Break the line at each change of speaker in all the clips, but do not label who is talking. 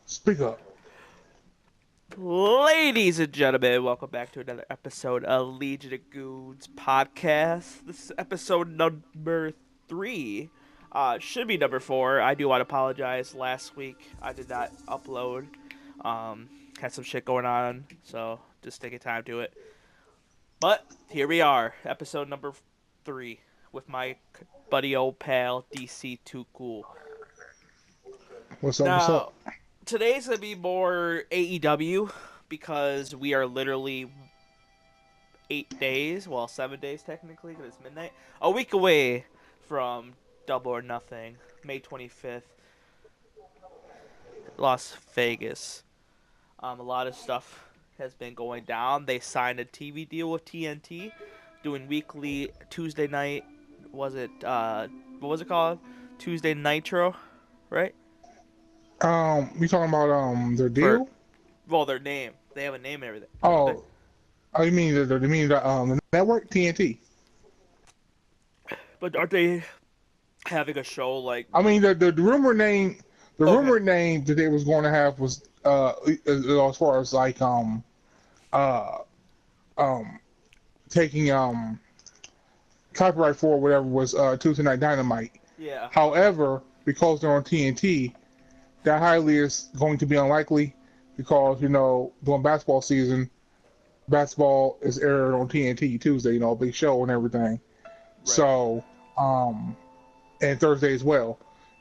Speak up.
Ladies and gentlemen, welcome back to another episode of Legion of Goons podcast. This is episode number 3. Should be number 4. I do want to apologize. Last week I did not upload. Had some shit going on, so just taking time to it. But here we are, episode number 3, with my buddy old pal DC Too Cool.
What's up? What's up?
Now, today's gonna be more AEW because we are literally 8 days, well, 7 days technically, because it's midnight, a week away from Double or Nothing, May 25th, Las Vegas. A lot of stuff has been going down. They signed a TV deal with TNT, doing weekly Tuesday night. What was it called? Tuesday Nitro, right?
You talking about their
For
deal?
well, their name. They have a name and everything, don't they?
Oh, you mean the network TNT?
But aren't they having a show like?
I mean the rumor name, the
Okay.
rumor name that they was going to have was as far as like uh um taking copyright for whatever was Tuesday Night Dynamite.
Yeah. Okay.
However, because they're on TNT, that highly is going to be unlikely because during basketball season, basketball is aired on TNT Tuesday, big show and everything.
Right.
So, and Thursday as well.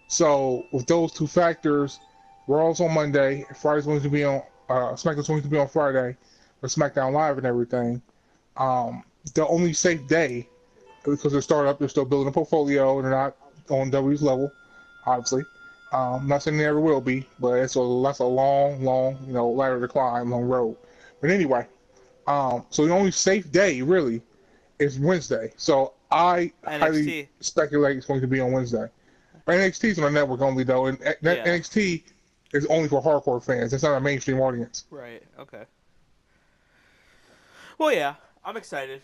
So with those two factors, Raw's on Monday, Friday's going to be on SmackDown's going to be on Friday, with SmackDown Live and everything. The only safe day, because they're startup, they're still building a portfolio, and they're not on W's level, obviously. Not saying they ever will be, but that's a long, long, ladder to climb, long road. But anyway, so the only safe day really is Wednesday. So I highly
NXT.
speculate it's going to be on Wednesday. But NXT is on the network only though, and that
Yeah.
NXT is only for hardcore fans. It's not a mainstream audience.
Right. Okay. Well, yeah, I'm excited.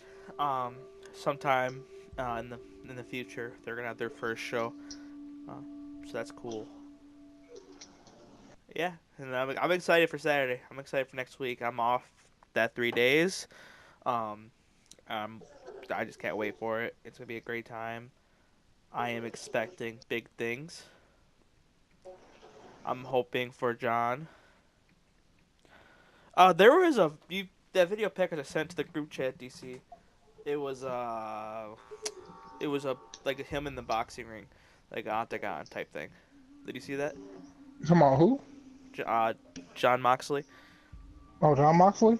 Sometime in the future, they're gonna have their first show. Uh, so that's cool. Yeah, and I'm excited for Saturday. I'm excited for next week. I'm off that 3 days. Um, um, I just can't wait for it. It's gonna be a great time. I am expecting big things. I'm hoping for John. There was that video package I sent to the group chat, DC. It was it was a like him in the boxing ring, like an octagon type thing. Did you see that?
Come on, who?
J- uh, John Moxley.
Oh, John Moxley.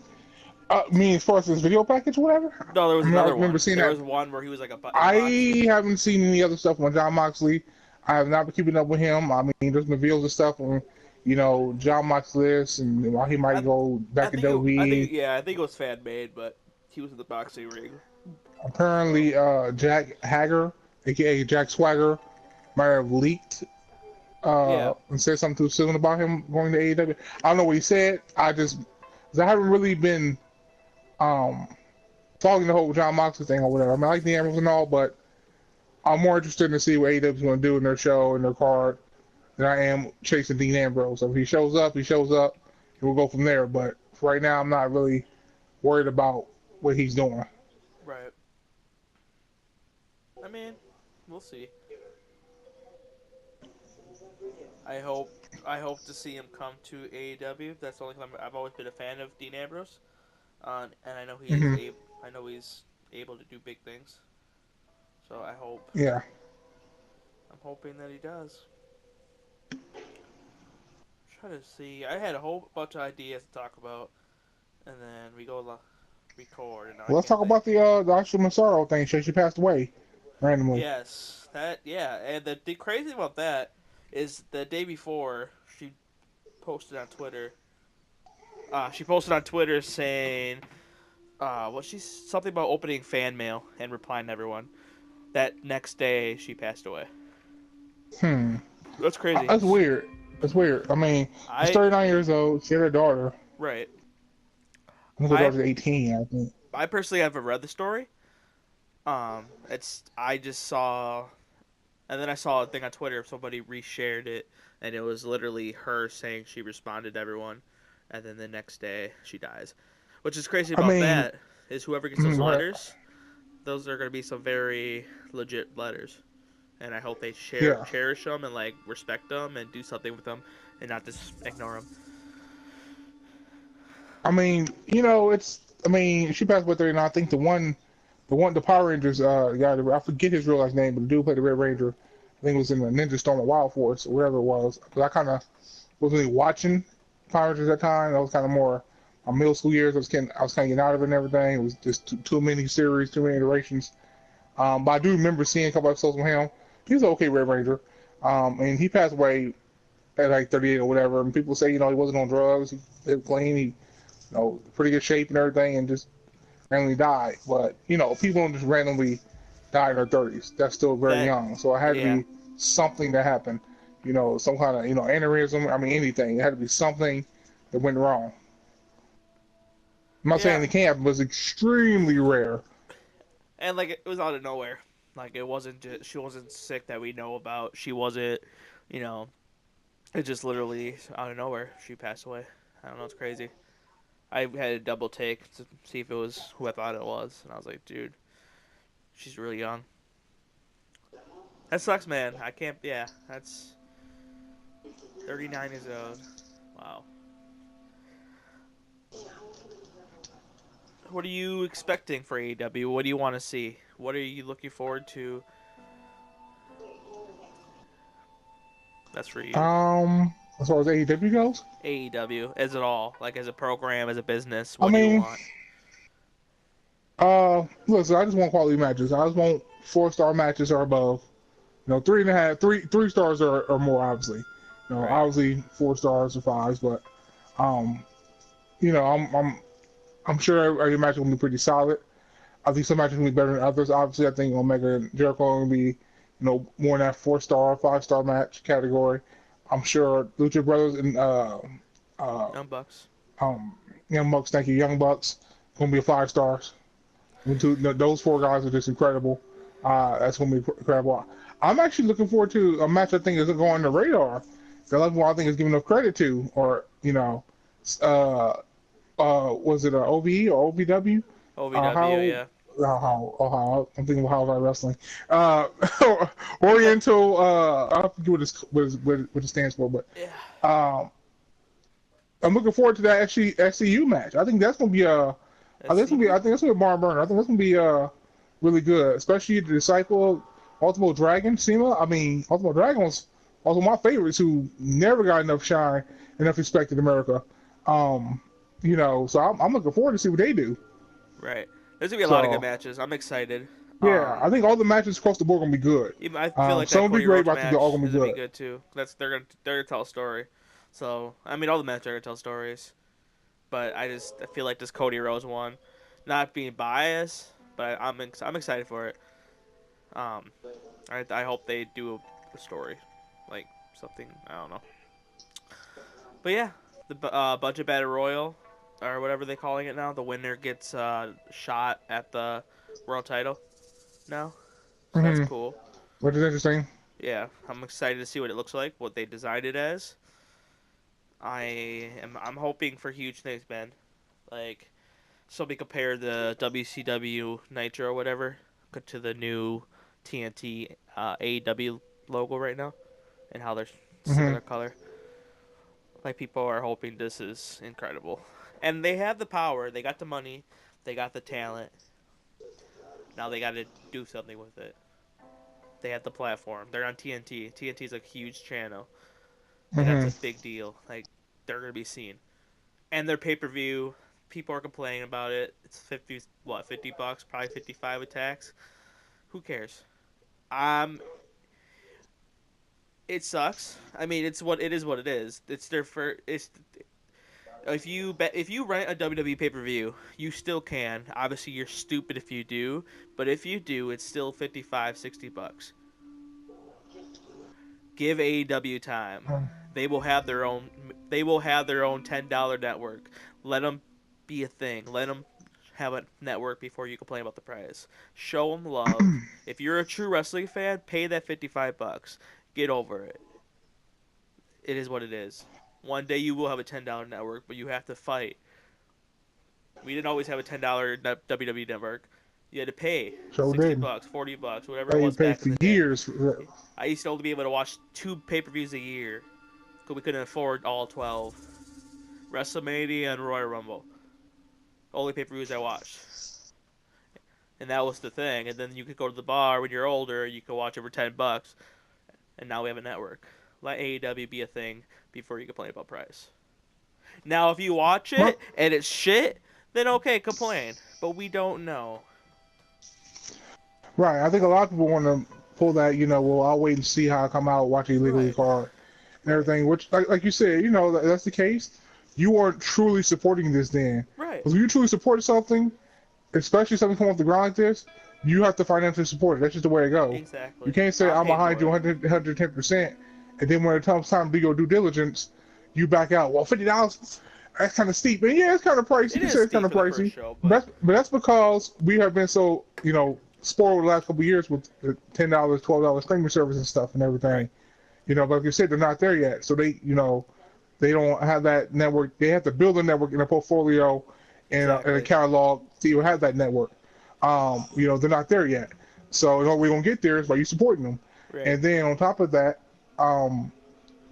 I mean, as far as this video package, whatever.
No, there
I
was
mean, I
another
remember
one.
seeing
There
that.
was one where he was like in a boxing
I
ring.
haven't seen any other stuff on John Moxley. I have not been keeping up with him. I mean, there's been videos and stuff on, John Moxley and why he might
I
go back to WWE.
I think it was fan made, but he was in the boxing ring.
Apparently, Jack Hager, aka Jack Swagger, might have leaked
Yeah,
and said something too soon about him going to AEW. I don't know what he said. 'Cause I haven't really been um, following the whole John Moxley thing or whatever. I mean, I like the Ambrose and all, but I'm more interested to see what AEW is going to do in their show and their card than I am chasing Dean Ambrose. So if he shows up, he shows up, and we'll go from there. But for right now, I'm not really worried about what he's doing.
right. I mean, we'll see. I hope to see him come to AEW. That's the only time I've always been a fan of Dean Ambrose. And
Hmm.
I know he's able to do big things. So
Yeah.
I'm hoping that he does. Try to see. I had a whole bunch of ideas to talk about, and then we go record, and now I
Well, let's
can't
talk
think.
about the Ashley Massaro thing. She passed away randomly.
Yes, that yeah, and the crazy thing about that is the day before she posted on Twitter. She posted on Twitter saying, she's something about opening fan mail and replying to everyone. That next day she passed away.
Hmm.
That's crazy.
That's weird. That's weird. I mean, she's
I
39 years old. She had a daughter.
right.
I think her
I
daughter's 18. I think.
I personally haven't read the story. It's I just saw And then I saw a thing on Twitter. Somebody reshared it, and it was literally her saying she responded to everyone, and then the next day she dies. Which is crazy
I
about
mean,
that is whoever gets those
go ahead.
letters, those are going to be some very legit letters, and I hope they
Yeah.
cherish them and like respect them and do something with them, and not just ignore them.
I mean, it's. I mean, she passed away 39. I think the Power Rangers guy, I forget his real life name, but the dude played the Red Ranger. I think it was in the Ninja Storm or Wild Force or whatever it was. Because I kind of wasn't really watching Power Rangers at that time. That was kind of more my middle school years. I was kind of getting out of it and everything. It was just too many series, too many iterations. But I do remember seeing a couple episodes of him. He was an okay Red Ranger. And he passed away at like 38 or whatever. And people say, he wasn't on drugs. He lived clean. He, pretty good shape and everything, and just randomly died. But people don't just randomly die in their 30s. That's still very
That,
young. So it had to
yeah,
be something that happened. Some kind of aneurysm. I mean, anything. It had to be something that went wrong. I'm not saying
yeah,
it can't happen, but it's extremely rare.
and like it was out of nowhere. Like it wasn't just, she wasn't sick that we know about. She wasn't, you know, it just literally out of nowhere she passed away. I don't know, it's crazy. I had a double take to see if it was who I thought it was, and I was like, dude, she's really young. That sucks, man. I can't. Yeah, that's 39 years old. Wow. What are you expecting for AEW? What do you want to see? What are you looking forward to? That's for you.
As far as AEW goes,
AEW, as it all, like as a program, as a business.
I
What do you
mean,
want?
listen, I just want quality matches. I just want 4-star matches or above. 3.5, three stars or more, obviously.
Right.
Obviously 4 stars or fives, but um, I'm sure every match will be pretty solid. I think some matches will be better than others. Obviously, I think Omega and Jericho are going to be, more in that 4-star, 5-star match category. I'm sure Lucha Brothers and uh,
Young Bucks.
um, Young Bucks, thank you, Young Bucks, going to be 5 stars. Those 4 guys are just incredible. That's going to be incredible. I'm actually looking forward to a match I think is going on the radar. The other one I think is given enough credit to, or uh, was it a OVE or OVW?
OVW,
How
yeah.
Ohio. I'm thinking of Ohio Wrestling. Uh, Oriental. I forget what it stands for, but
Yeah.
um, I'm looking forward to that SCU match. I think that's gonna be a. I think
Let's
that's gonna
see.
be. I think that's gonna be a barn burner. I think that's gonna be really good, especially the disciple of Ultimo Dragon, Sema. I mean, Ultimo Dragon was also my favorites who never got enough shine, enough respect in America. Um, so I'm looking forward to see what they do.
Right. There's gonna be a lot of good
So
matches. I'm excited.
yeah, I think all the matches across the board gonna be good.
Even I feel like
Some
that
will be
Cody
great,
Rhodes
but I think they're all
match
gonna be
is gonna be
good.
good too. That's they're gonna tell a story. So I mean, all the matches are gonna tell stories. But I feel like this Cody Rhodes one, not being biased, but I'm excited for it. Um, I hope they do a story, like something I don't know. But yeah, the budget battle royal, or whatever they're calling it now. The winner gets shot at the world title now, so that's
Hmm.
cool.
Which is interesting.
Yeah, I'm excited to see what it looks like, what they designed it as. I'm hoping for huge things, man. Like somebody compare the WCW Nitro or whatever to the new TNT AEW logo right now, and how they're
Hmm.
similar color. Like people are hoping this is incredible, and they have the power. They got the money. They got the talent. Now they got to do something with it. They have the platform. They're on TNT. TNT is a huge channel. Like that's
Hmm.
a big deal. Like they're gonna be seen. And their pay per view, people are complaining about it. It's 50 bucks, probably 55 with tax. Who cares? Um, it sucks. I mean, it's what it is. What it is. It's their first. It's if you rent a WWE pay per view, you still can. Obviously, you're stupid if you do, but if you do, it's still 55, 60 bucks. Give AEW time. They will have their own. They will have their own $10 network. Let them be a thing. Let them have a network before you complain about the price. Show them love. If you're a true wrestling fan, pay that $55. Get over it. It is what it is. One day you will have a $10 network, but you have to fight. We didn't always have a $10 WWE network. You had to pay
So did.
$60, $40, whatever it was
Paid
back in
for
the day.
years.
I used to only be able to watch 2 pay-per-views a year because we couldn't afford all 12. WrestleMania and Royal Rumble. Only pay-per-views I watched. And that was the thing. And then you could go to the bar when you're older. You could watch it for $10. And now we have a network. Let AEW be a thing before you complain about price. Now, if you watch it and it's shit, then okay, complain. But we don't know.
Right. I think a lot of people want to pull that, well, I'll wait and see how I come out, watch illegally card and everything, which, like you said, that's the case. You aren't truly supporting this then.
Right.
Because when you truly support something, especially something come off the ground like this, you have to financially support it. That's just the way it goes.
Exactly.
You can't say I'm behind you 110%, and then when it comes time to do your due diligence, you back out. Well, $50, that's kind of steep. And yeah, it's kind of pricey.
It is
it's kind of pricey.
Show,
but that's because we have been so, spoiled the last couple of years with the $10, $12 streaming service and stuff and everything.
Right.
But like you said, they're not there yet. So they, they don't have that network. They have to build a network in a portfolio and a catalog to even have that network. They're not there yet. So the only way we're going to get there is by you supporting them.
Right.
And then on top of that,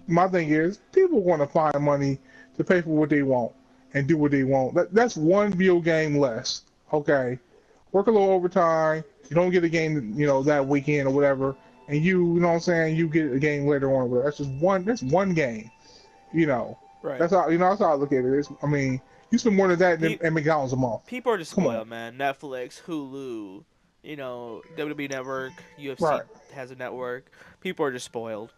my thing is people want to find money to pay for what they want and do what they want. That's one video game less. Okay. Work a little overtime. You don't get a game, that weekend or whatever. And you know what I'm saying? You get a game later on. But that's one game.
Right.
That's how that's how I look at it. You spend more than that than McDonald's a month.
People are just spoiled, man. Netflix, Hulu, WWE Network, UFC has a network. People are just spoiled.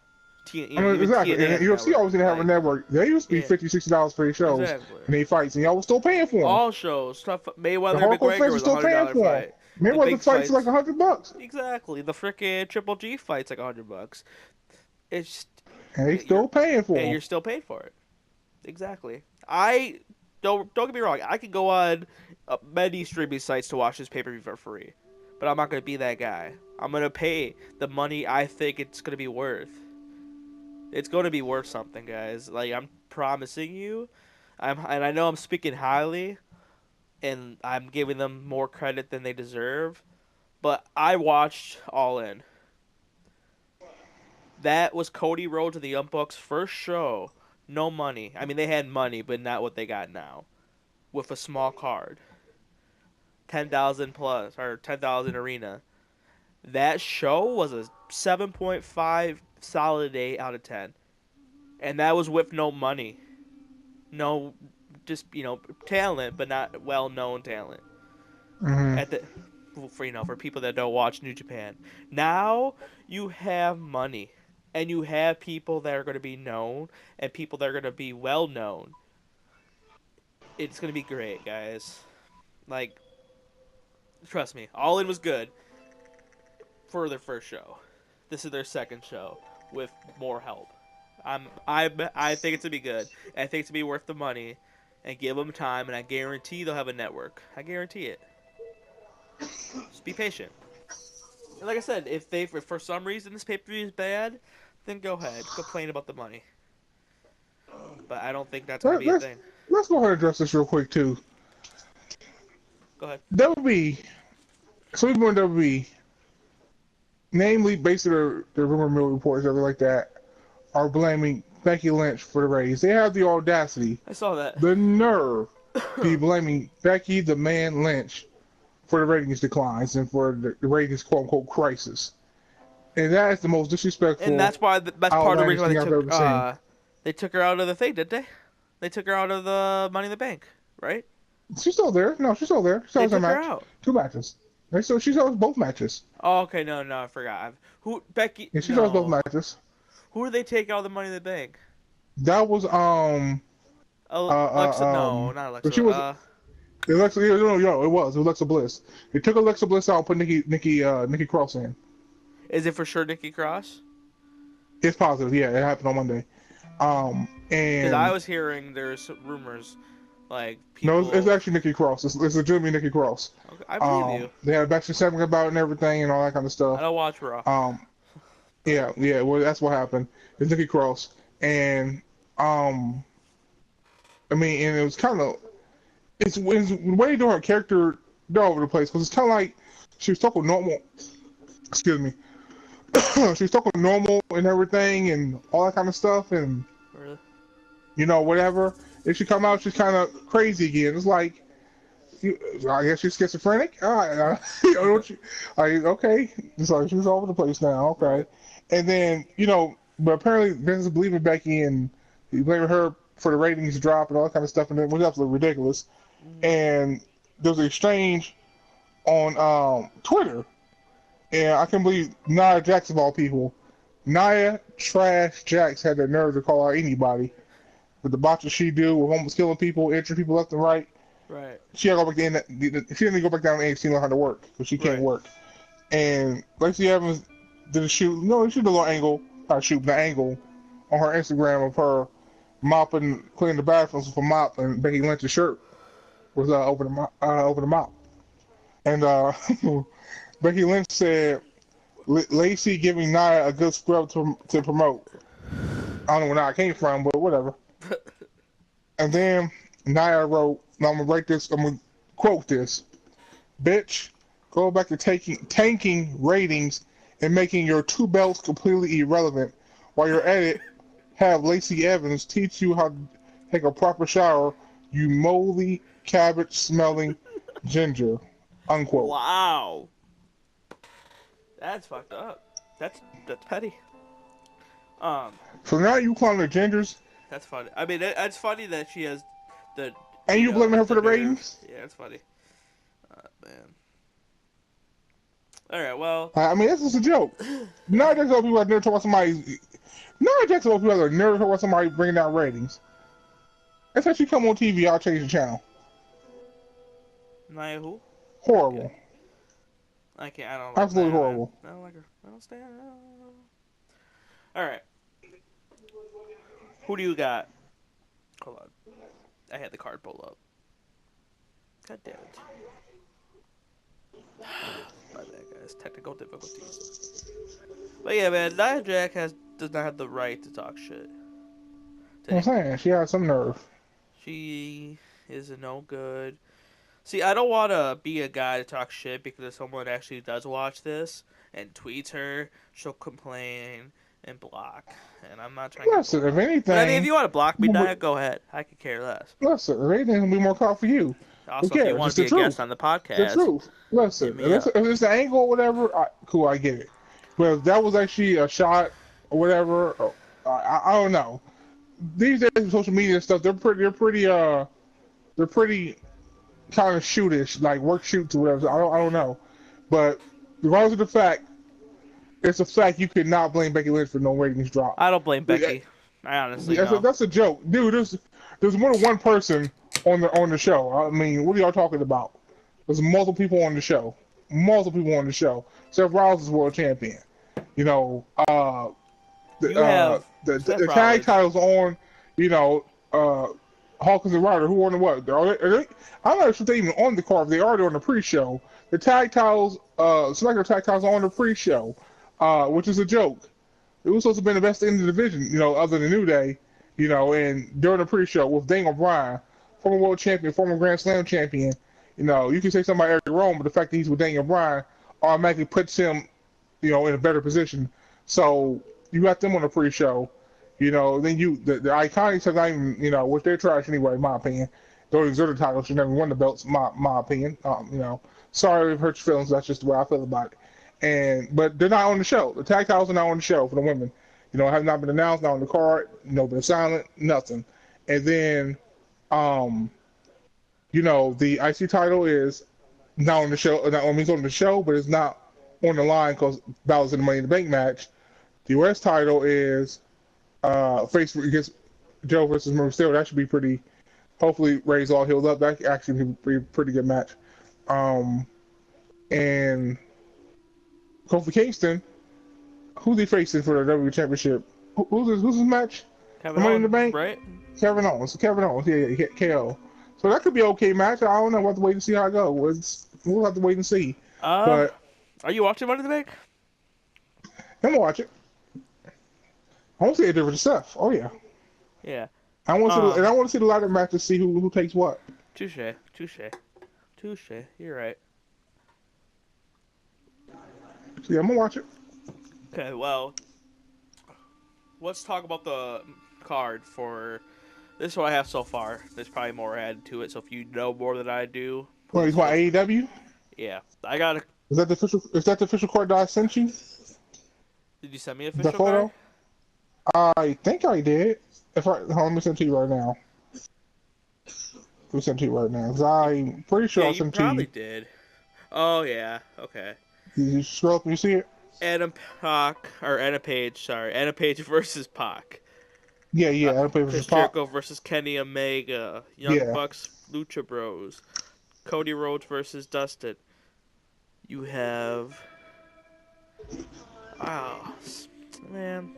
Exactly. And UFC always didn't have a network. They used to be $50, $60 for their shows and they fights, and y'all was still paying for them.
All shows, stuff. Mayweather and McGregor was $100 fight.
Mayweather fights like $100.
Exactly. The frickin' Triple G fights like $100. It's
and they still paying for it.
And you're still paying for it. Exactly. I don't get me wrong. I could go on many streaming sites to watch this pay-per-view for free, but I'm not gonna be that guy. I'm gonna pay the money I think it's gonna be worth. It's gonna be worth something, guys. Like, I'm promising you. And I know I'm speaking highly, and I'm giving them more credit than they deserve, but I watched All In. That was Cody Rhodes and the Young Bucks' first show. No money. I mean, they had money, but not what they got now. With a small card. 10,000 plus, or 10,000 arena. That show was a 7.5 solid 8 out of 10. And that was with no money. No, just, talent, but not well-known talent.
Mm-hmm.
For people that don't watch New Japan. Now, you have money. And you have people that are going to be known and people that are going to be well known. It's going to be great, guys. Like, trust me, All In was good for their first show. This is their second show with more help. I think it's going to be good. I think it's going to be worth the money, and give them time, and I guarantee they'll have a network. I guarantee it. Just be patient. And like I said, if for some reason this pay-per-view is bad, then go ahead, complain about the money. But I don't think that's going to be a thing.
Let's go ahead and address this real quick, too.
Go ahead.
WWE, some people in WWE, namely based on the rumor mill reports, everything like that, are blaming Becky Lynch for the ratings. They have the audacity,
I saw that,
the nerve, to be blaming Becky the Man Lynch for the ratings declines and for the ratings quote-unquote crisis. And that is the most disrespectful.
And that's part of the reason why they took her out of the thing, didn't they? They took her out of the Money in the Bank, right?
She's still there. No, she's still there. She
took her out.
2 matches. She sells both matches.
Oh, okay. No, I forgot. Becky?
Yeah, she sells both matches.
Who did they take out of the Money in the Bank?
That was
Alexa. No, not Alexa.
She was Alexa. No, it was Alexa Bliss. They took Alexa Bliss out, put Nikki Cross in.
Is it for sure Nikki Cross?
It's positive. Yeah, it happened on Monday. And
because I was hearing there's rumors Like
No, it's
people.
actually Nikki Cross. It's legitimately Nikki Cross.
Okay, I believe you.
They had a backstage segment about it and everything and all that kind of
I
stuff.
don't watch Raw.
Yeah. Well, that's what happened. It's Nikki Cross, and I mean, and it was kind of it's the way doing her character all over the place because it's kind of like she was talking normal. Excuse me. She was talking normal and everything and all that kind of stuff and
Really?
whatever. If she come out, she's kind of crazy again. It's like, I guess she's schizophrenic. All right, okay. It's like she's all over the place now. Okay,
Right.
and then but apparently Vince is believing Becky and he blaming her for the ratings drop and all that kind of stuff, and it was absolutely ridiculous.
Mm-hmm.
And there was an exchange on Twitter, and I can't believe Nia Jax of all people, Nia Trash Jax had the nerve to call out anybody with the botches she do with almost killing people, injuring people left and right.
Right.
She had to go back in. She didn't go back down to NXT and learn how to work because she can't work. And Lacey Evans did a shoot. No, she did a little angle. The angle on her Instagram of her mopping, cleaning the bathrooms with a mop, and Becky Lynch's shirt was over the mop. And Becky Lynch said Lacey giving Nia a good scrub to promote. I don't know where Nia came from, but whatever. And then Nia wrote, now I'm gonna quote this. Bitch, go back to tanking ratings and making your two belts completely irrelevant. While you're at it, have Lacey Evans teach you how to take a proper shower, you moldy, cabbage-smelling ginger. Unquote.
Wow. That's fucked up. That's petty.
So now you calling her gingers?
That's funny. I mean, it's funny that she has the.
And you blaming her for the
nerve.
ratings?
Yeah, it's funny. Man. All right. Well.
I mean, this is a joke. Nia Jax people have never talked about somebody. Nia Jax people have never talked about somebody bringing down ratings. If she come on TV, I'll change the channel.
Nia who?
Horrible.
Okay. I can't. I don't.
Absolutely
Nia,
horrible.
I don't like her. I don't stand. All right. Who do you got? Hold on. I had the card pulled up. God damn it. My bad, guys. Technical difficulties. But yeah, man, Nia Jax does not have the right to talk shit.
I'm saying, she has some nerve.
She is a no good. See, I don't want to be a guy to talk shit because if someone actually does watch this and tweets her, she'll complain and block. And I'm not trying
Listen,
to.
if anything.
But I mean, if you want to block me, Nia, go ahead. I could care less.
Listen, if anything, it'll be more call for you.
Also, if you want to be a guest on the podcast.
The truth. Listen, if it's the angle or whatever, cool, I get it. But if that was actually a shot or whatever, I don't know. These days with social media and stuff, they're pretty kind of shootish, like work shoots or whatever. I don't know. But regardless of the fact, it's a fact you could not blame Becky Lynch for no ratings drop.
I don't blame Becky. I honestly don't.
That's a joke, dude. There's more than one person on the show. I mean, what are y'all talking about? There's multiple people on the show. Seth Rollins is world champion. The tag titles on, Hawkins and Ryder, who on the what? I'm not sure if they're even on the card. They are on the pre-show. The tag titles, SmackDown tag titles are on the pre-show, which is a joke. It was supposed to be the best in the division, other than New Day, and during the pre-show with Daniel Bryan, former world champion, former Grand Slam champion, you can say something about Eric Rowan, but the fact that he's with Daniel Bryan automatically puts him, in a better position. So you got them on the pre-show, then the Iconics have not even, which they're trash anyway, in my opinion. Those other titles should never won the belts, my opinion. Sorry if it hurts your feelings. That's just the way I feel about it. But they're not on the show. The tag titles are not on the show for the women. Have not been announced, not on the card. Been silent, nothing. And then, the IC title is not on the show. Not only on the show, but it's not on the line because Balor's in the Money in the Bank match. The US title is face against Joe versus Mysterio. That should be pretty. Hopefully, Ray's all healed up. That actually be a pretty good match. And Kofi Kingston, who's he facing for the WWE Championship? Who's his match?
Kevin
Money
Owens,
in the Bank,
right?
Kevin Owens. Yeah, KO. So that could be an okay match. I don't know. We'll have to wait and see how it goes. We'll have to wait and see. But
Are you watching Money in the Bank?
I'm gonna watch it. I want to see a different stuff. Oh yeah.
Yeah.
I want to see and I want to see the ladder match to see who takes what.
Touche. You're right.
So yeah, I'm gonna watch it.
Okay, well, let's talk about the card for. This is what I have so far. There's probably more added to it, so if you know more than I do,
What is what AEW?
Yeah, I got it.
Is that the official card that I sent you?
Did you send me an official
the photo?
card?
I think I did. Let me send it to you right now. Let me send it to you right now. Cause I'm pretty sure I sent it to you.
You probably did. Oh yeah. Okay.
Did you scroll up and you see it?
Adam Page versus Pac.
Yeah, Adam Page versus Pac.
Jericho versus Kenny Omega. Young Bucks, Lucha Bros. Cody Rhodes versus Dustin. You have... Oh, man.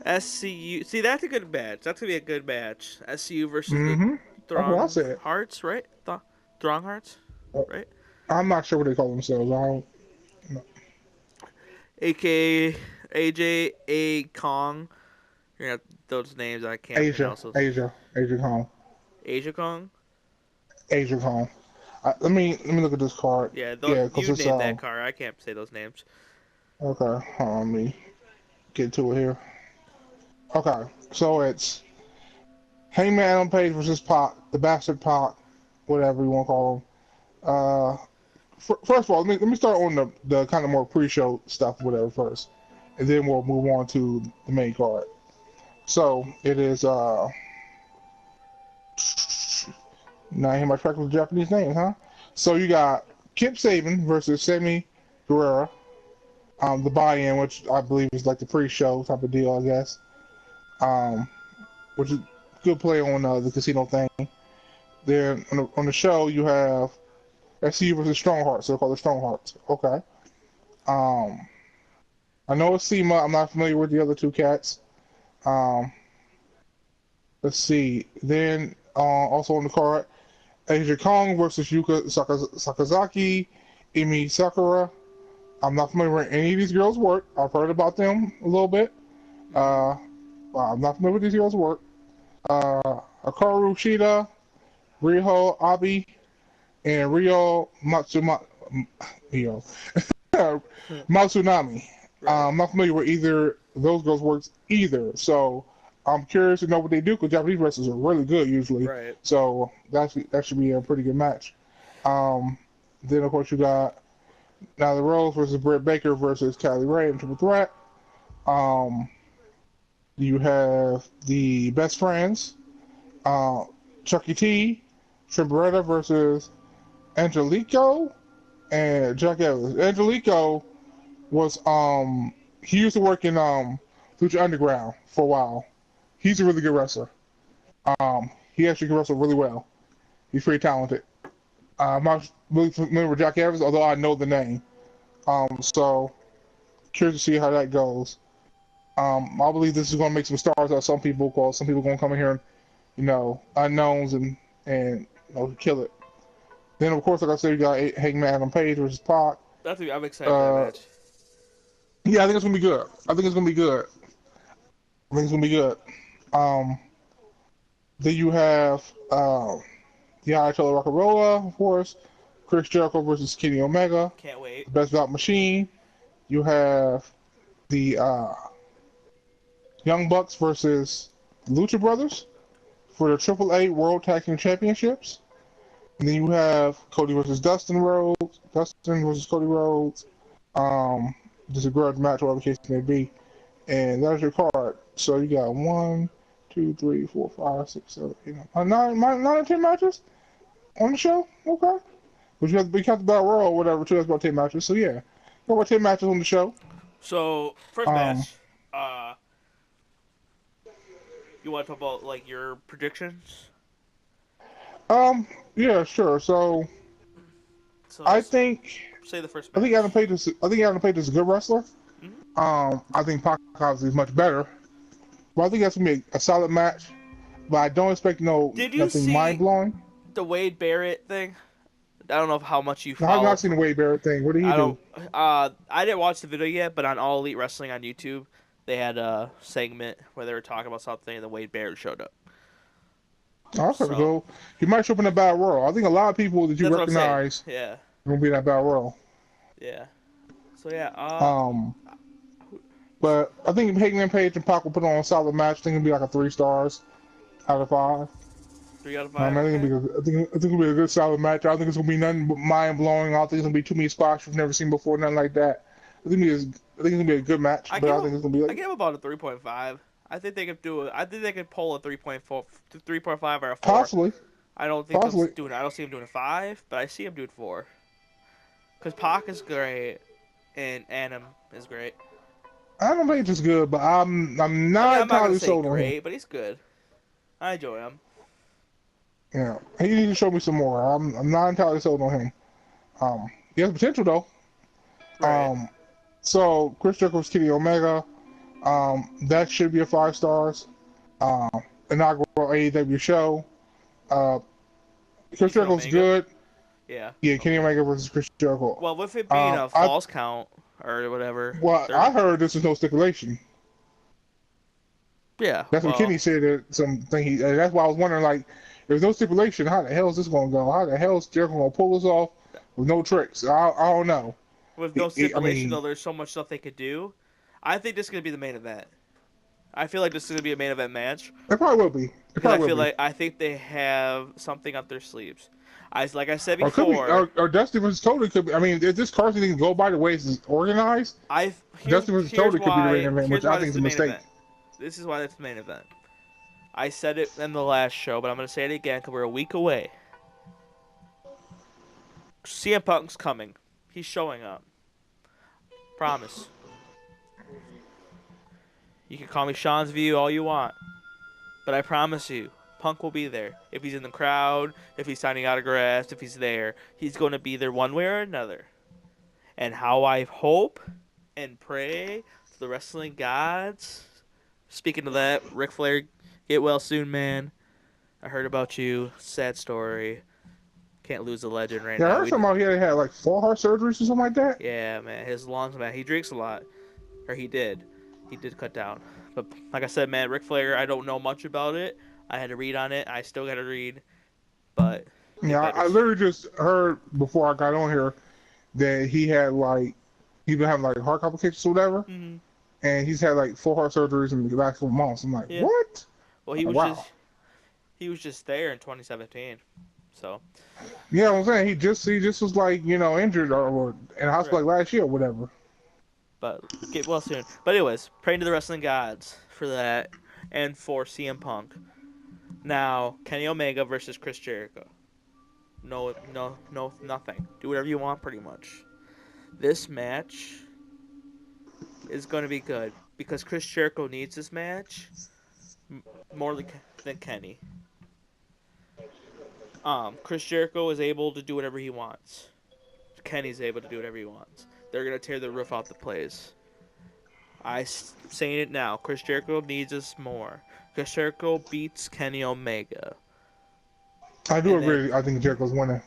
SCU. See, that's a good match. That's going to be a good match. SCU versus the Throng Hearts, right? Throng Hearts, right?
I'm not sure what they call themselves. I don't know.
AKA AJ Kong. You know, those names I can't pronounce those.
Asia Kong.
Asia Kong?
Asia Kong. Let me look at this card.
Yeah, you named that card. I can't say those names.
Okay, hold on, let me get to it here. Okay, so it's Hangman Adam Page versus Pac, the Bastard Pac, whatever you want to call him. First of all, let me start on the kind of more pre-show stuff, whatever first, and then we'll move on to the main card. So it is now I hear my track with Japanese names, huh? So you got Kip Sabian versus Sammy Guerrero. The buy-in, which I believe is like the pre-show type of deal, I guess. Which is good play on the casino thing. Then on the show you have SCU versus Strongheart, so they're called the Stronghearts. Okay. I know it's SEMA. I'm not familiar with the other two cats. Let's see. Then also on the card, Asia Kong versus Yuka Sakazaki, Emi Sakura. I'm not familiar with any of these girls' work. I've heard about them a little bit. I'm not familiar with these girls' work. Hikaru Shida, Riho Abe, and Ryo Matsunami. I'm not familiar with either of those girls' works either. So I'm curious to know what they do because Japanese wrestlers are really good usually.
Right.
So that should be a pretty good match. Then of course you got Nyla Rose versus Britt Baker versus Kylie Ray in Triple Threat. You have the Best Friends, Chucky T, Trent Beretta versus Angelico and Jack Evans. Angelico was he used to work in Lucha Underground for a while. He's a really good wrestler. He actually can wrestle really well. He's pretty talented. I'm not really familiar with Jack Evans, although I know the name. So curious to see how that goes. I believe this is going to make some stars out of some people, because some people are going to come in here and, unknowns and kill it. Then, of course, like I said, you got Hangman Adam Page versus Pac.
I'm excited for that match.
Yeah, I think it's going to be good. Then you have the Ayatollah Rockarola, of course. Chris Jericho versus Kenny Omega.
Can't wait.
Best Bout Machine. You have the Young Bucks versus Lucha Brothers for the AAA World Tag Team Championships. And then you have Cody versus Dustin versus Cody Rhodes. Just a grudge match, whatever the case may be. And that's your card. So you got 1, 2, 3, 4, 5, 6, 7, 8, 9 or 10 matches on the show. Okay. But you have to count the Battle Royal or whatever, too. That's about 10 matches. So yeah, you got about 10 matches on the show.
So first match, you want to talk about like your predictions?
Yeah, sure. So I think
say the first match.
I think Adam Page is a good wrestler. Mm-hmm. I think Pac obviously is much better. But I think that's gonna be a solid match. but I don't expect
Did you
nothing mind
see
blowing.
the Wade Barrett thing? I don't know how much you
No, I've not
follow.
seen the Wade Barrett thing. What did he
I
do?
don't. I didn't watch the video yet, but on All Elite Wrestling on YouTube, they had a segment where they were talking about something, and the Wade Barrett showed up.
Oh, that's pretty
So
cool. He might show up in a battle royal. I think a lot of people that you
that's what I'm saying.
recognize
Yeah,
are gonna be in that battle royal.
yeah. So yeah.
Um, but I think Hangman Page and Pac will put on a solid match. I think it'll be like a 3 stars out of 5.
3 out of 5.
I think
Okay.
it'll be a good solid match. I don't think it's gonna be nothing but mind blowing. I don't think it's gonna be too many spots we've never seen before, nothing like that. I think it's gonna be a good match, but I think it's gonna be
I
like
give him about a 3.5. I think they could do it. I think they could pull a 3.4, 3.5 or a 4.
possibly,
I don't think they'll
possibly.
doing. I don't see him doing a 5, but I see him doing 4. Because Pac is great, and Adam is great.
Adam Page is good, but I'm
I mean,
not
I'm not gonna
entirely
say
sold on him.
great, but he's good. I enjoy him.
Yeah, he needs to show me some more. I'm not entirely sold on him. He has potential though.
Right.
So Chris Jericho's Kenny Omega. That should be a 5 stars. Um, Inaugural AEW show. Uh, Chris
You said
Jericho's
Omega?
good.
Yeah.
Yeah, Kenny Omega versus Chris Jericho.
Well, with it being a
I
false count or whatever.
I heard this is no stipulation.
Yeah.
That's what
Well.
Kenny said. That's why I was wondering, like, if there's no stipulation, how the hell is this going to go? How the hell is Jericho going to pull this off with no tricks? I don't know.
With no stipulation,
I mean,
though, there's so much stuff they could do. I think this is gonna be the main event. I feel like this is gonna be a main event match
it probably will be. It
because I
probably
feel
will be.
like I think they have something up their sleeves. Like I said
Or could be,
before,
or Dusty versus Totally could be. I mean, if this card thing can go by the way it's organized, Dusty versus Totally could be the main event, which I think is a mistake.
event. This is why it's the main event. I said it in the last show, but I'm gonna say it again because we're a week away. CM Punk's coming. He's showing up. Promise. You can call me Sean's View all you want, but I promise you, Punk will be there. If he's in the crowd, if he's signing autographs, if he's there, he's going to be there one way or another. And how I hope and pray to the wrestling gods. Speaking of that, Ric Flair, get well soon, man. I heard about you. Sad story. Can't lose a legend right
Yeah, I
now.
heard somebody here had like 4 heart surgeries or something like that.
Yeah, man. His lungs, man. He drinks a lot. Or he did. He did cut down. But like I said, man, Ric Flair, I don't know much about it. I had to read on it. I still got to read. But
Yeah, I literally just heard before I got on here that he had he's been having like heart complications or whatever,
Mm-hmm.
and he's had like 4 heart surgeries in the last 4 months. I'm like,
Yeah.
what?
Well, he was
Wow.
he was just there in 2017. So
Yeah, I'm saying he just was like injured or in the hospital like last year or whatever.
but get well soon. But anyways, praying to the wrestling gods for that and for CM Punk. Now, Kenny Omega versus Chris Jericho. No, nothing. Do whatever you want, pretty much. This match is going to be good because Chris Jericho needs this match more than Kenny. Chris Jericho is able to do whatever he wants. Kenny's able to do whatever he wants. They're going to tear the roof off the place. I'm saying it now. Chris Jericho needs us more. Chris Jericho beats Kenny Omega.
I do agree. I think Jericho's winning.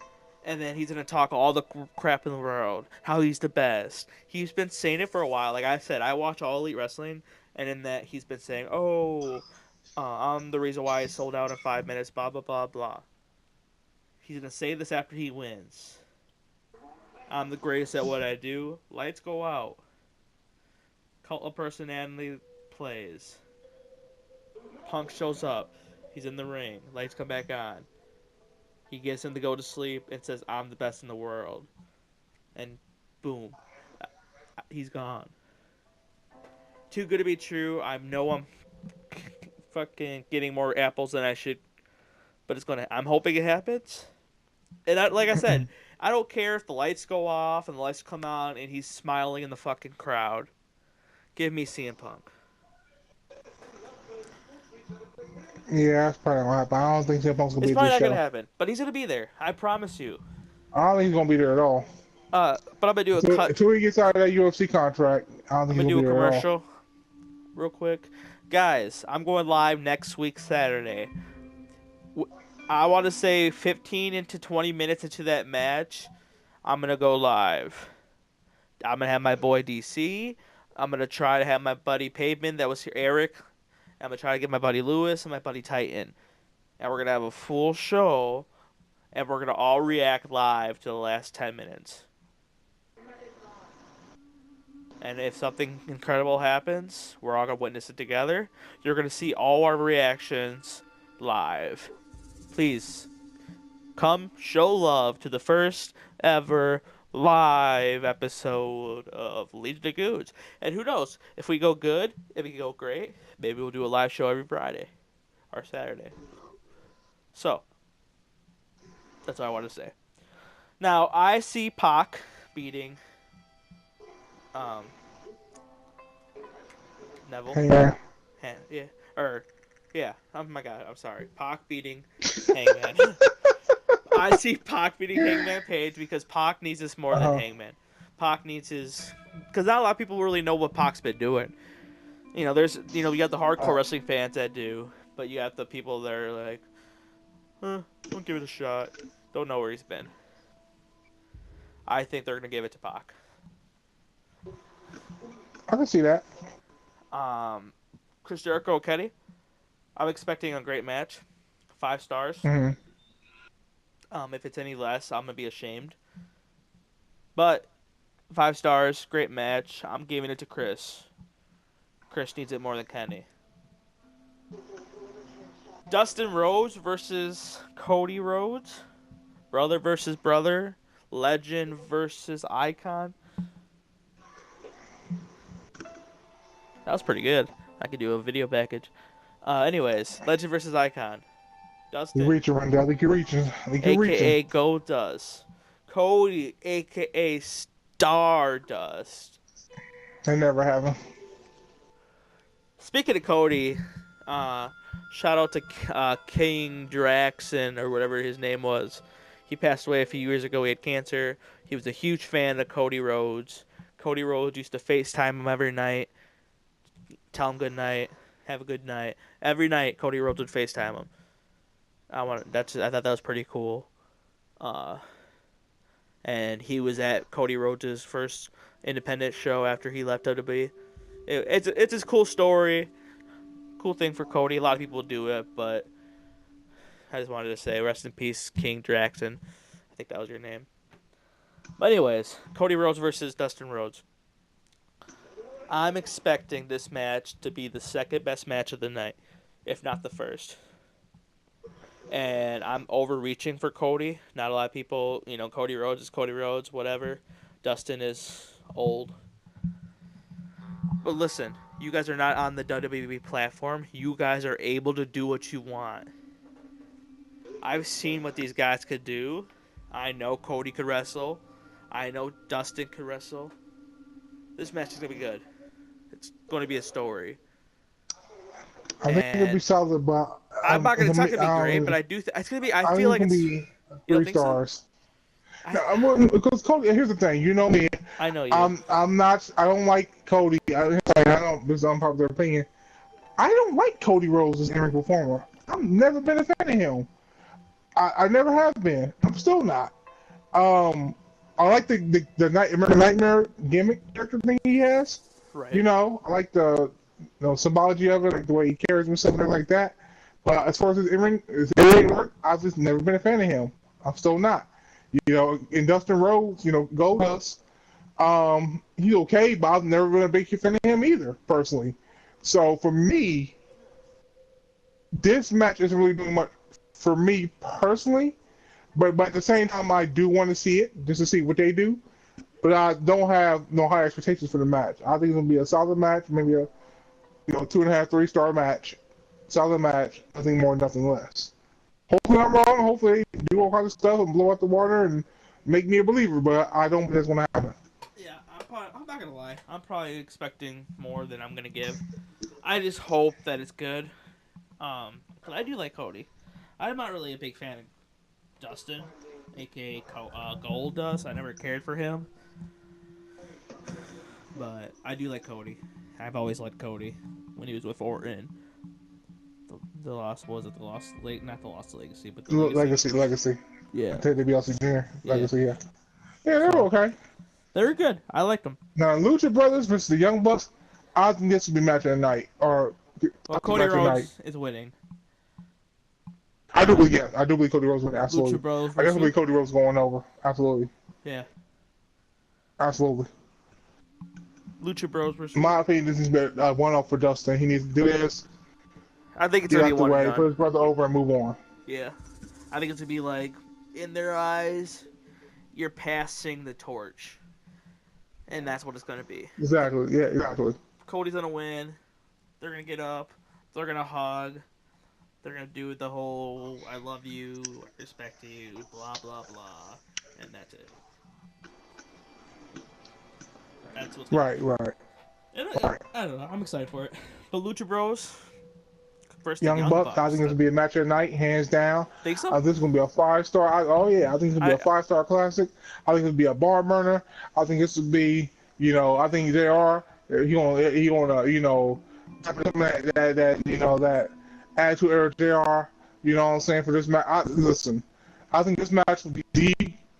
And then he's going to talk all the crap in the world. How he's the best. He's been saying it for a while. Like I said, I watch All Elite Wrestling. And in that, he's been saying, I'm the reason why it sold out in 5 minutes, blah, blah, blah, blah. He's going to say this after he wins. I'm the greatest at what I do. Lights go out. Cult of Personality plays. Punk shows up. He's in the ring. Lights come back on. He gets him to go to sleep and says, I'm the best in the world. And boom. He's gone. Too good to be true. I know I'm fucking getting more apples than I should. But it's gonna. I'm hoping it happens. And like I said, I don't care if the lights go off and the lights come on and he's smiling in the fucking crowd. Give me CM Punk.
Yeah, that's probably gonna happen. I don't think CM Punk's gonna
It's
be at
probably
this
not
show.
gonna happen, but he's gonna be there. I promise you.
I don't think he's gonna be there at all.
But I'm gonna do a cut.
Until he gets out of that UFC contract, I don't
I'm
think
gonna
he'll
do
be
a
there at all.
commercial. real quick. Guys, I'm going live next week, Saturday. I want to say 15 into 20 minutes into that match, I'm going to go live. I'm going to have my boy DC. I'm going to try to have my buddy Pavement that was here, Eric. I'm going to try to get my buddy Lewis and my buddy Titan. And we're going to have a full show, and we're going to all react live to the last 10 minutes. And if something incredible happens, we're all going to witness it together. You're going to see all our reactions live. Please, come show love to the first ever live episode of Legion of Goons. And who knows, if we go good, if we go great, maybe we'll do a live show every Friday or Saturday. So, that's what I want to say. Now, I see Pac beating Neville.
Hangman.
Oh my god, I'm sorry. Pac beating Hangman. I see Pac beating Hangman Page because Pac needs this more than Hangman. Pac needs his... Because not a lot of people really know what Pac's been doing. You got the hardcore wrestling fans that do, but you got the people that are like, don't give it a shot. Don't know where he's been. I think they're going to give it to Pac.
I can see that.
Chris Jericho, Kenny. I'm expecting a great match. 5 stars.
Mm-hmm.
If it's any less, I'm going to be ashamed. But 5 stars, great match. I'm giving it to Chris. Chris needs it more than Kenny. Dustin Rhodes versus Cody Rhodes. Brother versus brother. Legend versus icon. That was pretty good. I could do a video package. Anyways, Legend versus Icon. Dustin.
You're reaching, Rondell. I think you're reaching.
A.K.A. Goldust. Cody, A.K.A. Stardust.
I never have him.
Speaking of Cody, shout out to King Draxon, or whatever his name was. He passed away a few years ago. He had cancer. He was a huge fan of Cody Rhodes. Cody Rhodes used to FaceTime him every night. Tell him good night. Have a good night. Every night, Cody Rhodes would FaceTime him. I thought that was pretty cool. And he was at Cody Rhodes' first independent show after he left WWE. It's his cool story. Cool thing for Cody. A lot of people do it, but I just wanted to say rest in peace, King Draxon. I think that was your name. But anyways, Cody Rhodes versus Dustin Rhodes. I'm expecting this match to be the second best match of the night, if not the first. And I'm overreaching for Cody. Not a lot of people, Cody Rhodes is Cody Rhodes, whatever. Dustin is old. But listen, you guys are not on the WWE platform. You guys are able to do what you want. I've seen what these guys could do. I know Cody could wrestle. I know Dustin could wrestle. This match is going to be good. It's going to be a story.
I think it'll be solid, but
I'm not going to talk to be great, but I do. It's going to be. I feel like it's
be 3 stars. So? No, because Cody. Here's the thing. You know me.
I know you.
I'm not. I don't like Cody. I don't. This is unpopular opinion. I don't like Cody Rhodes as an in-ring performer. I've never been a fan of him. I never have been. I'm still not. I like the Nightmare gimmick character thing he has.
Right.
I like the symbology of it, like the way he carries himself and like that. But as far as his in-ring work, I've just never been a fan of him. I'm still not. In Dustin Rhodes, Goldust, he's okay, but I've never been a big fan of him either, personally. So for me, this match isn't really doing much for me personally. But at the same time, I do want to see it just to see what they do. But I don't have no high expectations for the match. I think it's gonna be a solid match, maybe a 2.5, 3-star match, solid match. Nothing more, nothing less. Hopefully I'm wrong. Hopefully they do all kinds of stuff and blow out the water and make me a believer. But I don't think that's gonna happen.
Yeah, I'm not gonna lie. I'm probably expecting more than I'm gonna give. I just hope that it's good. Cause I do like Cody. I'm not really a big fan of Dustin, aka Goldust. I never cared for him. But I do like Cody. I've always liked Cody when he was with Orton. The Lost was it the Lost Lake, not the Lost Legacy, but the Legacy.
Legacy.
Yeah,
Ted DiBiase Jr.
yeah.
Legacy, yeah. Yeah, they were
So
okay.
they were good. I liked them.
Now, Lucha Brothers versus the Young Bucks, I think this would be match of the night. Or
Well, Cody Rhodes is winning.
I do believe Cody Rhodes winning. Absolutely.
Lucha Bros
I
versus
definitely believe Cody Rhodes going over. Absolutely.
Yeah.
Absolutely.
Lucha Bros versus.
In my opinion, this is one off for Dustin. He needs to do this.
I think it's
Get
gonna be
out the
one and
way,
done.
put his brother over, and move on.
Yeah. I think it's gonna be like, in their eyes, you're passing the torch, and that's what it's gonna be.
Exactly. Yeah. Exactly.
Cody's gonna win. They're gonna get up. They're gonna hug. They're gonna do the whole "I love you, I respect you," blah blah blah, and that's it. That's what's
Right. Right.
And I don't know. I'm excited for it. But Lucha Bros versus
Young
the
Bucks. I think this will be a match of the night, hands down.
Think so?
I think this is gonna be a 5-star. Oh yeah, I think this will be a 5-star classic. I think it'll be a bar burner. I think this will be, I think JR. He gonna, that attitude era JR. You know what I'm saying for this match. Listen, I think this match will be the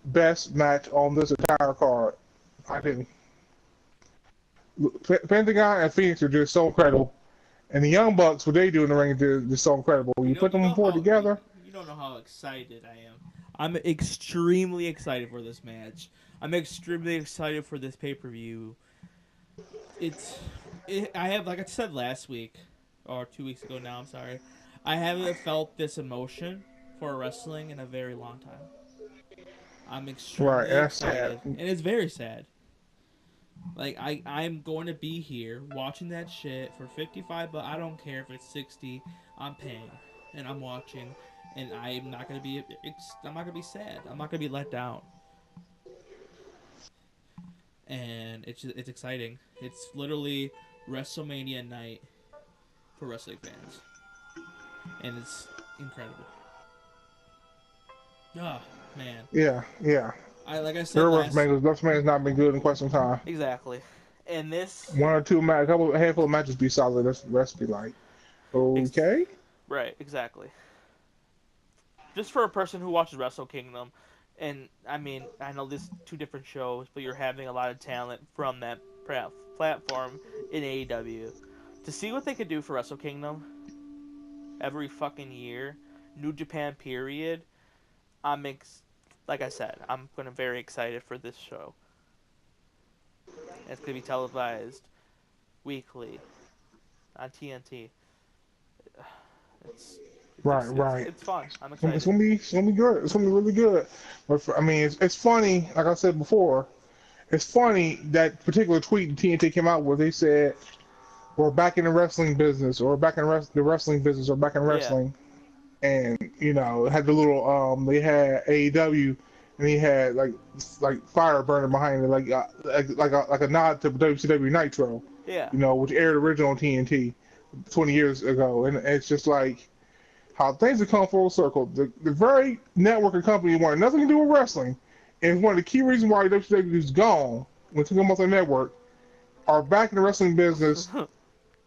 best match on this entire card. I think Pentagon and Phoenix are just so incredible. And the Young Bucks, what they do in the ring is just so incredible. You put them four together.
You don't know how excited I am. I'm extremely excited for this match. I'm extremely excited for this pay-per-view. I have, like I said last week, or 2 weeks ago now, I'm sorry. I haven't felt this emotion for wrestling in a very long time. I'm extremely excited. And it's very sad. Like, I'm going to be here watching that shit for $55, but I don't care if it's 60. I'm paying and I'm watching, and I'm not gonna be sad. I'm not gonna be let down. And it's exciting. It's literally WrestleMania night for wrestling fans, and it's incredible. Oh man.
Yeah.
Like I said,
WrestleMania's not been good in quite some time.
Exactly. And this
one or two match, a handful of matches be solid. That's the rest be like, okay.
Right. Exactly. Just for a person who watches Wrestle Kingdom, and I mean, I know this is 2 different shows, but you're having a lot of talent from that platform in AEW. To see what they could do for Wrestle Kingdom every fucking year, New Japan period, like I said, I'm very excited for this show. It's gonna be televised weekly on TNT. It's fun. I'm excited.
It's gonna be good. It's gonna be really good. But it's funny. Like I said before, it's funny that particular tweet TNT came out where they said, "We're back in the wrestling business," or "Back in the wrestling business," or "Back in wrestling." Yeah. And it had the little they had AEW, and he had like fire burning behind it, like a nod to WCW Nitro.
Yeah.
Which aired original on TNT 20 years ago, and it's just like how things have come full circle. The very network and company wanted nothing to do with wrestling, and it's one of the key reasons why WCW is gone when it took them off the network, are back in the wrestling business,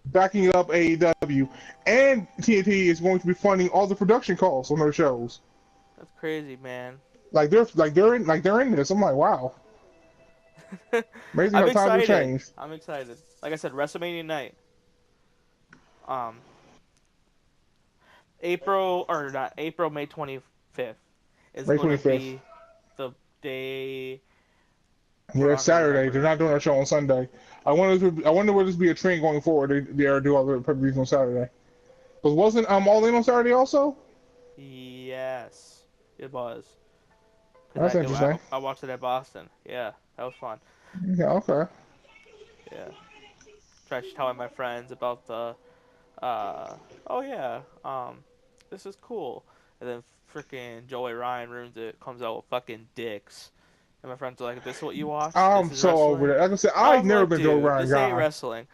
backing up AEW, and TNT is going to be funding all the production costs on their shows.
That's crazy, man.
They're in this. I'm like, wow. Amazing how times have changed.
I'm excited. Like I said, WrestleMania night. May 25th is going to be the day.
Yeah, Saturday. They're not doing a show on Sunday. I wonder will this be a trend going forward? They are do all the pay-per-views on Saturday. But wasn't All In on Saturday also?
Yes, it was.
That's interesting.
I watched it at Boston. Yeah, that was fun.
Yeah. Okay.
Yeah. Tried telling my friends about the. This is cool. And then freaking Joey Ryan ruins it, comes out with fucking dicks. And my friends are like, "This is what you watch?"
I'm so over that. Like I said, I've never been Joey Ryan
guy. This ain't wrestling.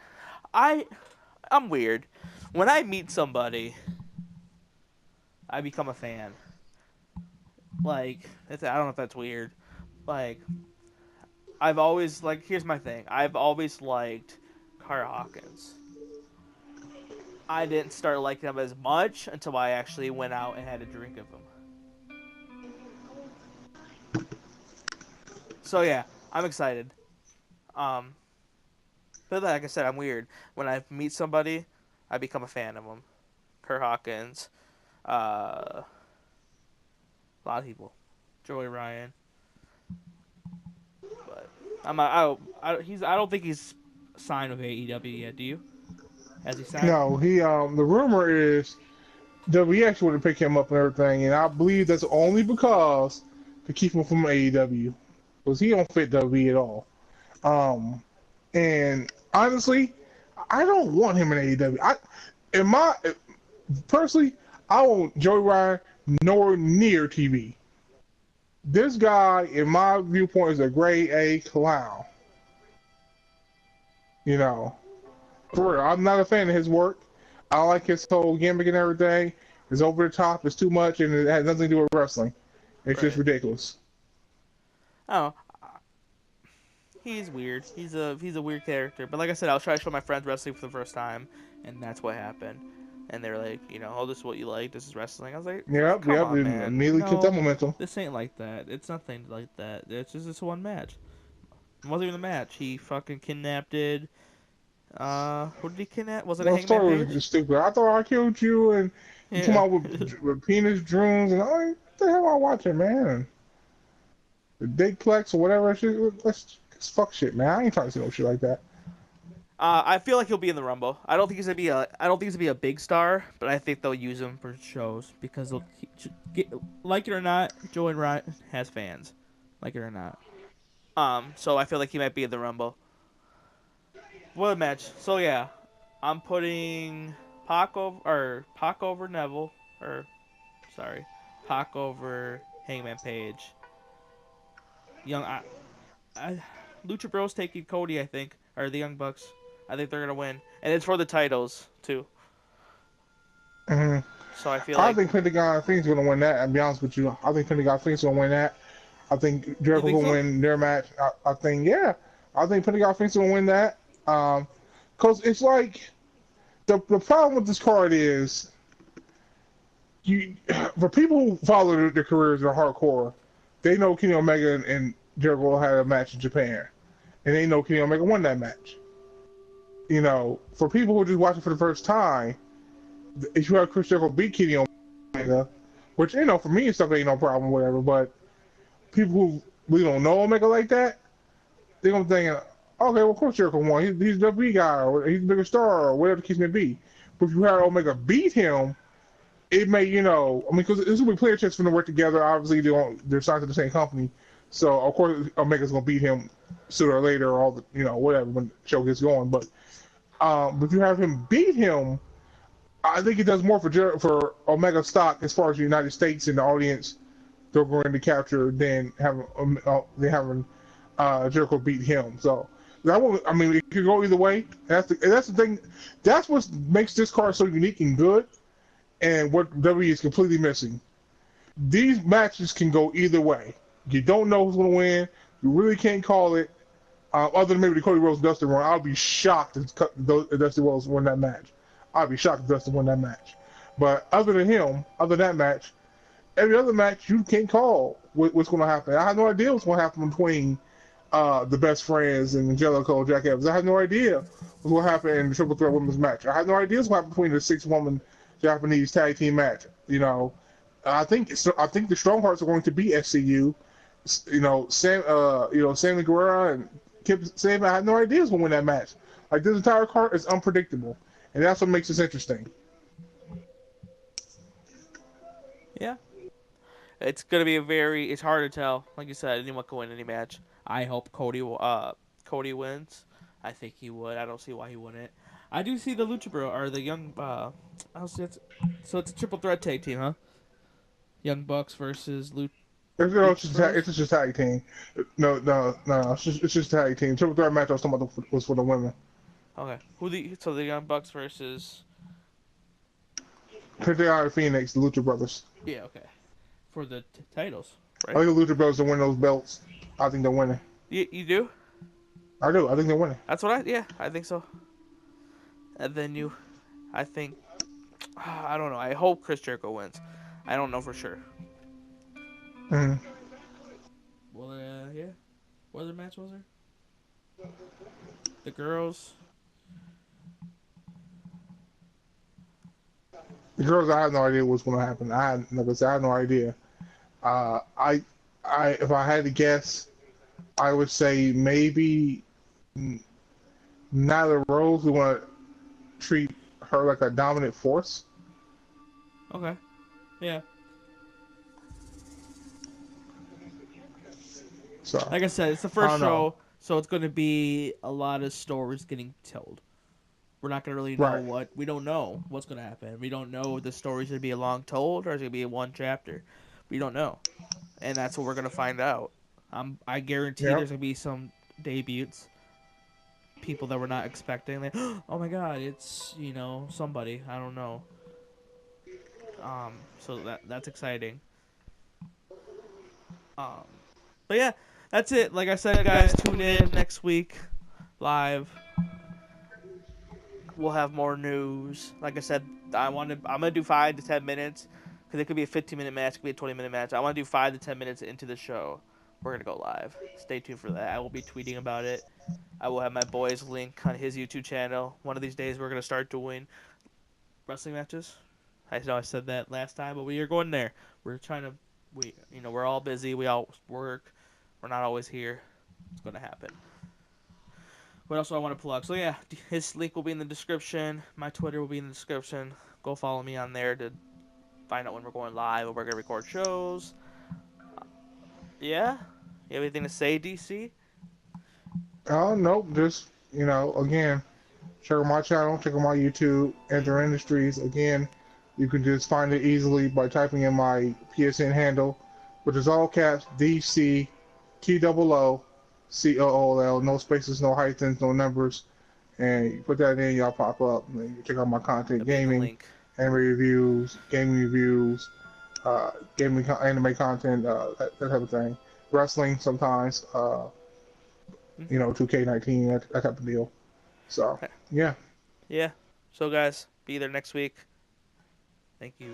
I'm weird. When I meet somebody, I become a fan. Like, I don't know if that's weird. Like, I've always, here's my thing. I've always liked Carl Hawkins. I didn't start liking him as much until I actually went out and had a drink of him. So yeah, I'm excited. Um, but like I said, I'm weird. When I meet somebody, I become a fan of them. Kurt Hawkins, a lot of people, Joey Ryan. But I don't think he's signed with AEW yet. Do you? Has he signed?
No, the rumor is WWE actually would pick him up and everything, and I believe that's only because to keep him from AEW, because he don't fit WWE at all. And honestly, I don't want him in AEW. Personally, I want Joey Ryan nowhere near TV. This guy, in my viewpoint, is a grade A clown. You know, for real, I'm not a fan of his work. I like his whole gimmick and everything. It's over the top. It's too much, and it has nothing to do with wrestling. It's just ridiculous.
Oh, he's weird. He's a weird character. But like I said, I was trying to show my friends wrestling for the first time, and that's what happened. And they were like, oh, this is what you like. This is wrestling. I was like, come on, man.
Immediately kept that momentum.
This ain't like that. It's nothing like that. It's just this one match. It wasn't even a match. He fucking kidnapped it. Who did he kidnap? Was it a Hangman Page?
Was stupid. I thought I killed you, and you come out with penis drones, and what the hell am I watching, man? The Digplex or whatever shit. That's fuck shit, man. I ain't trying to see no shit like that.
I feel like he'll be in the Rumble. I don't think he's gonna be a big star, but I think they'll use him for shows because like it or not, Joey Ryan has fans, like it or not. So I feel like he might be in the Rumble. What a match! So yeah, I'm putting Pac over Neville, Pac over Hangman Page. Lucha Bros taking Cody, I think, or the Young Bucks. I think they're gonna win, and it's for the titles too.
Mm-hmm.
So I feel like
I think Pentagon Fiend's gonna win that. I'll be honest with you. I think Pentagon Fiend's gonna win that. I think Jericho will win their match. I think Pentagon Fiend's gonna win that. Cause it's like the problem with this card is for people who follow their careers in hardcore, they know Kenny Omega and Jericho had a match in Japan, and they know Kenny Omega won that match. For people who are just watching for the first time, if you have Chris Jericho beat Kenny Omega, which for me and stuff ain't no problem, whatever. But people who really don't know Omega like that, they're gonna think, okay, well, of course Jericho won. He's the WWE guy, or he's a bigger star, or whatever the case may be. But if you had Omega beat him, it may, because this will be player checks for them to work together. Obviously, they're signed to the same company, so of course Omega's gonna beat him sooner or later, or all the, whatever when the show gets going. But if you have him beat him, I think it does more for Omega stock as far as the United States and the audience they're going to capture than having Jericho beat him. So it could go either way. That's the thing. That's what makes this card so unique and good, and what WWE is completely missing. These matches can go either way. You don't know who's going to win. You really can't call it. Other than maybe the Cody Rhodes Dustin run, I'll be shocked if Dustin Rhodes win that match. I'll be shocked if Dustin won that match. But other than that match, every other match you can't call what's going to happen. I have no idea what's going to happen between the Best Friends and Angelico and Jack Evans. I have no idea what's going to happen in the Triple Threat Women's match. I have no idea what's going to happen between the 6-woman Japanese tag team match. I think the Strong Hearts are going to be SCU. Sammy Guerrero and Kip Sabian. I have no idea who's going to win that match. Like, this entire card is unpredictable, and that's what makes this interesting.
Yeah. It's going to be it's hard to tell. Like you said, anyone can win any match. I hope Cody wins. I think he would. I don't see why he wouldn't. I do see the Lucha Bro, or the Young, so it's a triple threat tag team, huh? Young Bucks versus Lucha.
It's just a tag team. No. It's just a tag team. Triple threat match I was talking about was for the women.
Okay. So the Young Bucks versus
Pentagon Phoenix, the Lucha Brothers.
Yeah, okay. For the titles, right?
I think the Lucha Brothers will win those belts. I think they're winning.
You do?
I do. I think they're winning.
That's what I think so. And then I think, I don't know. I hope Chris Jericho wins. I don't know for sure.
Mm.
Well, yeah. What other match was there? The girls.
The girls, I have no idea what's going to happen. Like I said, I have no idea. Uh, I, if I had to guess, I would say maybe Nyla Rose. We want to treat her like a dominant force.
Okay. Yeah.
So
Like I said, it's the
I
first
don't know.
show, so it's going to be a lot of stories getting told. We're not going to really know
Right.
what. We don't know what's going to happen. We don't know if the story's going to be a long told or is it going to be a one chapter. We don't know. And that's what we're going to find out. I guarantee
Yep.
there's going to be some debuts. People that we're not expecting. Like, oh my god, it's, somebody. I don't know. So that's exciting. Um, but yeah, that's it. Like I said, guys, tune in next week live. We'll have more news. Like I said, I'm gonna do 5 to 10 minutes because it could be a 15-minute match, it could be a 20-minute match. I want to do 5 to 10 minutes into the show. We're gonna go live. Stay tuned for that. I will be tweeting about it. I will have my boy's link on his YouTube channel. One of these days, we're gonna start doing wrestling matches. I know I said that last time, but we are going there. We're trying to. We're all busy. We all work. We're not always here. It's gonna happen. What else do I want to plug? So yeah, his link will be in the description. My Twitter will be in the description. Go follow me on there to find out when we're going live or we're gonna record shows. Yeah, you have anything to say, DC?
Oh nope. Just again, check out my channel. Check out my YouTube. Enter Industries. Again, you can just find it easily by typing in my PSN handle, which is all caps DCTOOCOOL. No spaces, no hyphens, no numbers. And you put that in, y'all pop up. And you check out my content:
It'll be in the
gaming,
link.
anime reviews, gaming reviews, anime content, that type of thing. Wrestling sometimes,
Hmm?
2K19, that type of deal. So yeah.
Yeah. So guys, be there next week. Thank you.